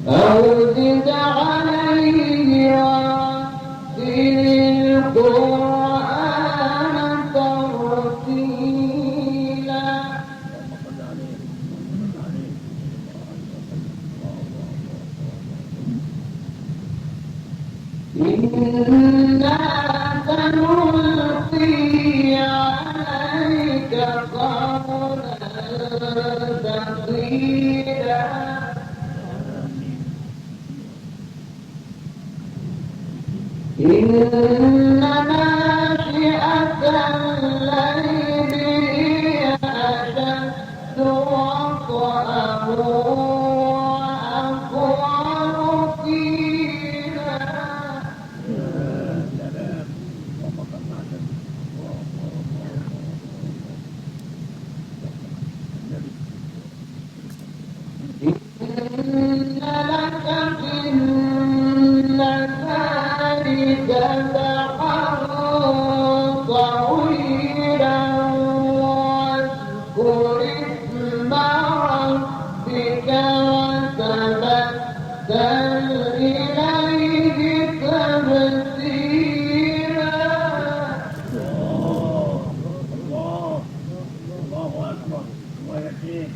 أو زد عليه ورتل القرآن ترتيلا إنا سنلقي عليك قولا ثقيلا إن ناشئة الليل هي أشد وطئا وأقوم قيلا إن لك في النهار سبحا طويلا واذكر اسم ربك وتبتل إليه تبتيلا الله أكبر الله يكفيك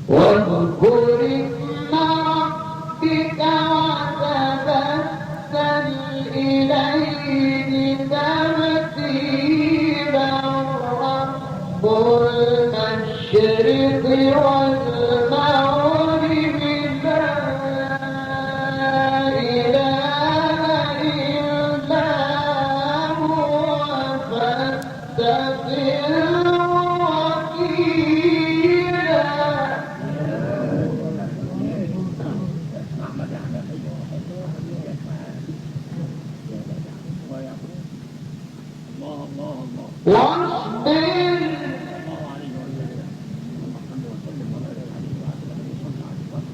واذكر اسم ربك وتبتل إليه تبتيلا رب المشرق والمغرب لا إله إلا هو فاتخذه وكيلا واصبر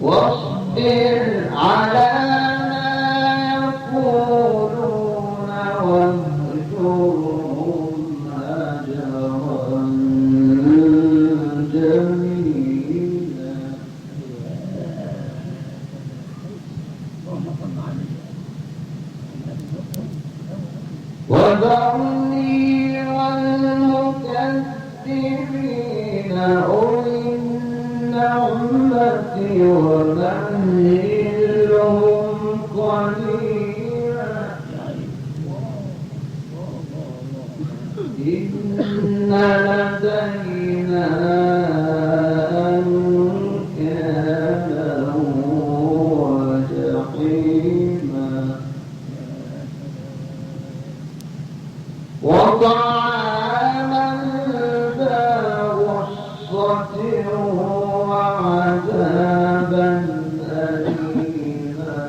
واصبر على ما يقولون واهجرهم هجرا جميلا وذرني والمكذبين أولي النعمة ومهلهم قليلا إن لدينا أنكالا وجحيما وطعاما ذا غصة وعذابا أليما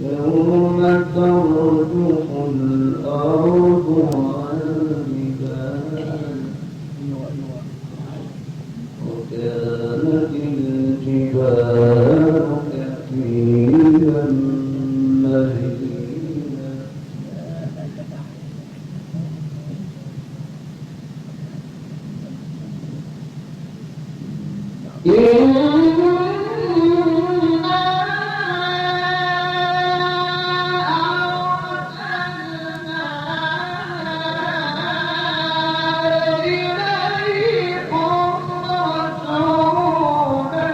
يوم ترجف الأرض والجبال وكانت الجبال كثيرا مهيلا إليكم رسولا